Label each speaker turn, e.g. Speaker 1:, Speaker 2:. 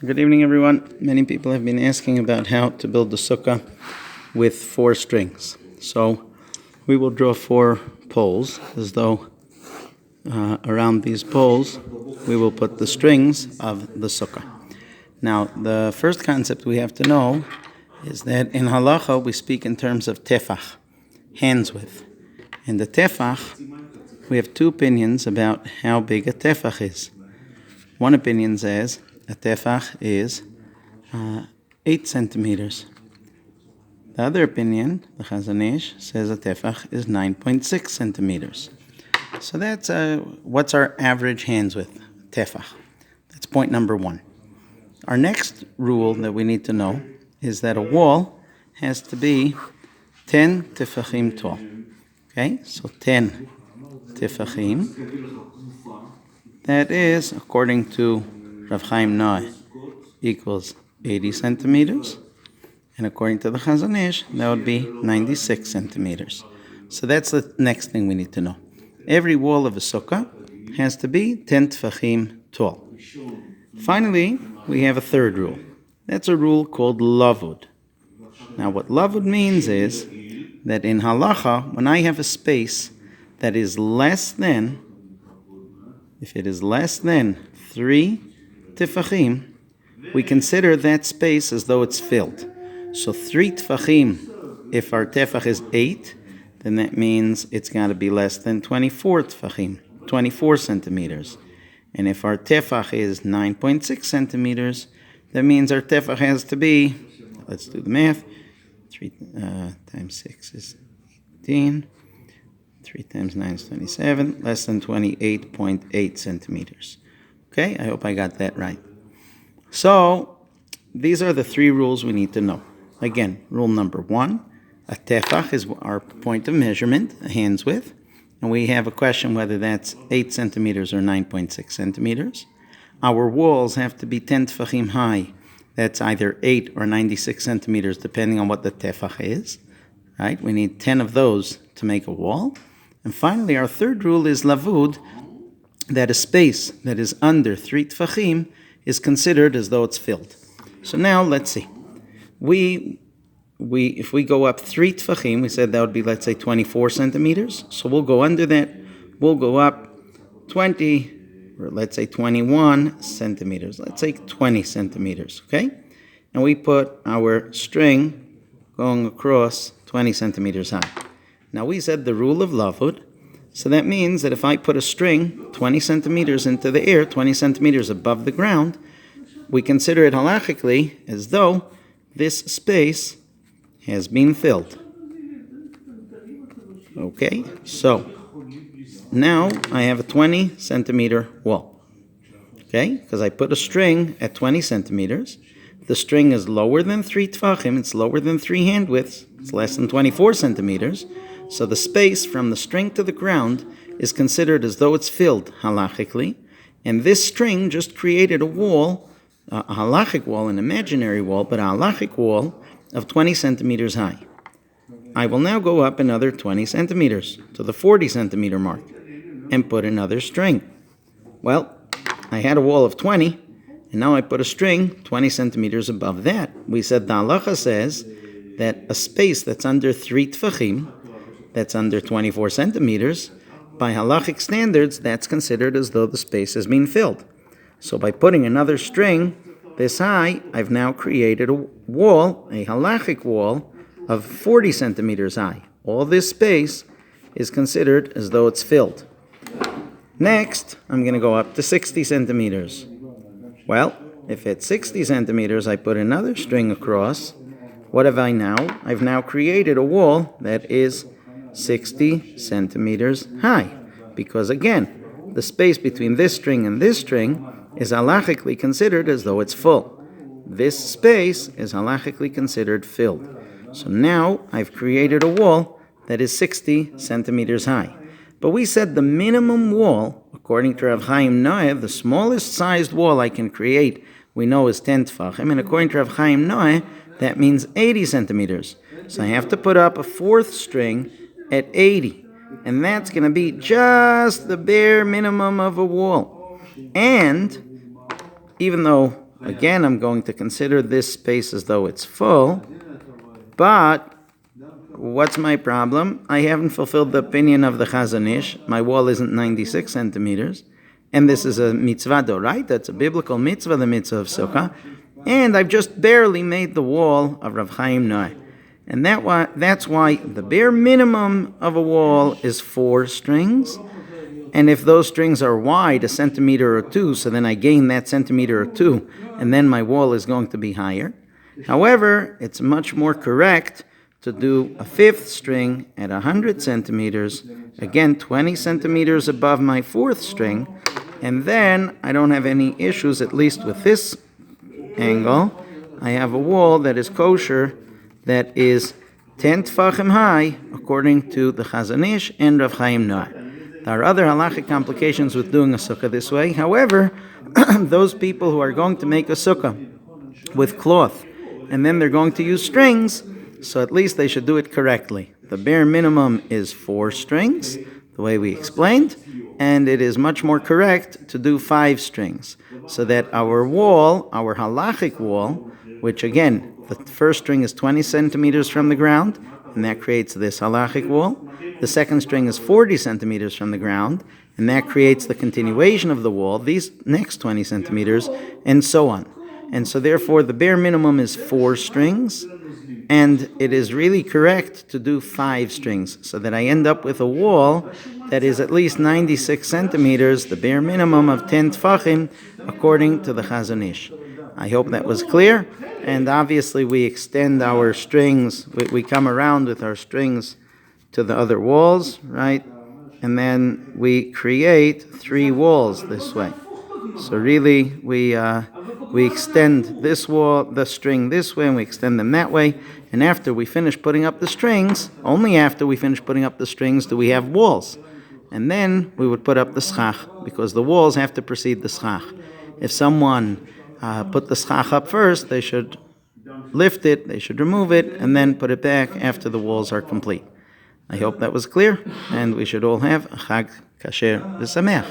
Speaker 1: Good evening, everyone. Many people have been asking about how to build the sukkah with 4 strings. So we will draw 4 poles, as though around these poles we will put the strings of the sukkah. Now, the first concept we have to know is that in Halacha we speak in terms of tefach, hands width. And the tefach, we have 2 opinions about how big a tefach is. One opinion says a tefach is 8 centimeters. The other opinion, the Chazon, says a tefach is 9.6 centimeters. So that's what's our average hands width, tefach. That's point number 1. Our next rule that we need to know is that a wall has to be 10 tefachim tall. Okay, so 10 tefachim. That is, according to Rav Chaim equals 80 centimeters. And according to the Chazon, that would be 96 centimeters. So that's the next thing we need to know. Every wall of a sukkah has to be 10 tefachim tall. Finally, we have a third rule. That's a rule called Lavud. Now, what Lavud means is that in Halacha, when I have a space that is less than, if it is less than 3 tefachim, we consider that space as though it's filled. So 3 tefachim, if our tefach is 8, then that means it's got to be less than 24 tefachim, 24 centimeters. And if our tefach is 9.6 centimeters, that means our tefach has to be, let's do the math, 3 times 6 is 18, 3 times 9 is 27, less than 28.8 centimeters. Okay, I hope I got that right. So, these are the 3 rules we need to know. Again, rule number 1, a tefach is our point of measurement, a hand's width, and we have a question whether that's 8 centimeters or 9.6 centimeters. Our walls have to be 10 tefachim high. That's either 8 or 96 centimeters, depending on what the tefach is. Right? We need 10 of those to make a wall. And finally, our third rule is Lavud, that a space that is under 3 tefachim is considered as though it's filled. So now, let's see. If we go up 3 tefachim, we said that would be, let's say, 24 centimeters. So we'll go under that. We'll go up 20, or let's say 21 centimeters. Let's say 20 centimeters, okay? And we put our string going across 20 centimeters high. Now, we said the rule of Lavud. So that means that if I put a string 20 centimeters into the air, 20 centimeters above the ground, we consider it halachically as though this space has been filled. Okay, so now I have a 20 centimeter wall. Okay, because I put a string at 20 centimeters. The string is lower than 3 tefachim, it's lower than 3 hand widths, it's less than 24 centimeters. So the space from the string to the ground is considered as though it's filled halachically, and this string just created a wall, a halachic wall, an imaginary wall, but a halachic wall of 20 centimeters high. I will now go up another 20 centimeters to the 40 centimeter mark and put another string. Well, I had a wall of 20, and now I put a string 20 centimeters above that. We said the halacha says that a space that's under 3 tefachim, that's under 24 centimeters, by halachic standards, that's considered as though the space has been filled. So by putting another string this high, I've now created a wall, a halachic wall, of 40 centimeters high. All this space is considered as though it's filled. Next, I'm going to go up to 60 centimeters. Well, if at 60 centimeters I put another string across, what have I now? I've now created a wall that is 60 centimeters high. Because again, the space between this string and this string is halachically considered as though it's full. This space is halachically considered filled. So now I've created a wall that is 60 centimeters high. But we said the minimum wall, according to Rav Chaim, the smallest sized wall I can create, we know is 10 tefachim, and according to Rav Chaim, that means 80 centimeters. So I have to put up a 4th string at 80, and that's going to be just the bare minimum of a wall. And even though again, I'm going to consider this space as though it's full, but what's my problem? I haven't fulfilled the opinion of the Chazon Ish. My wall isn't 96 centimeters, and this is a mitzvah d'oraita. That's a biblical mitzvah, the mitzvah of Sukkah, and I've just barely made the wall of Rav Chaim Noah. And that's why the bare minimum of a wall is 4 strings. And if those strings are wide, a centimeter or 2, so then I gain that centimeter or 2, and then my wall is going to be higher. However, it's much more correct to do a 5th string at 100 centimeters, again 20 centimeters above my 4th string, and then I don't have any issues, at least with this angle. I have a wall that is kosher, that is 10 tfachim high, according to the Chazon Ish and Rav Chaim Noah. There are other halachic complications with doing a sukkah this way. However, those people who are going to make a sukkah with cloth, and then they're going to use strings, so at least they should do it correctly. The bare minimum is 4 strings, the way we explained, and it is much more correct to do 5 strings, so that our wall, our halachic wall, which again, the first string is 20 centimeters from the ground, and that creates this halachic wall. The second string is 40 centimeters from the ground, and that creates the continuation of the wall, these next 20 centimeters, and so on. And so therefore, the bare minimum is 4 strings, and it is really correct to do 5 strings, so that I end up with a wall that is at least 96 centimeters, the bare minimum of 10 tfachim, according to the Chazon Ish. I hope that was clear, and obviously we extend our strings, we come around with our strings to the other walls, right? And then we create 3 walls this way. So really, we extend this wall, the string this way, and we extend them that way. And after we finish putting up the strings, only after we finish putting up the strings do we have walls. And then we would put up the schach, because the walls have to precede the schach. If someone put the schach up first, they should lift it, they should remove it, and then put it back after the walls are complete. I hope that was clear, and we should all have a Chag Kasher V'Sameach.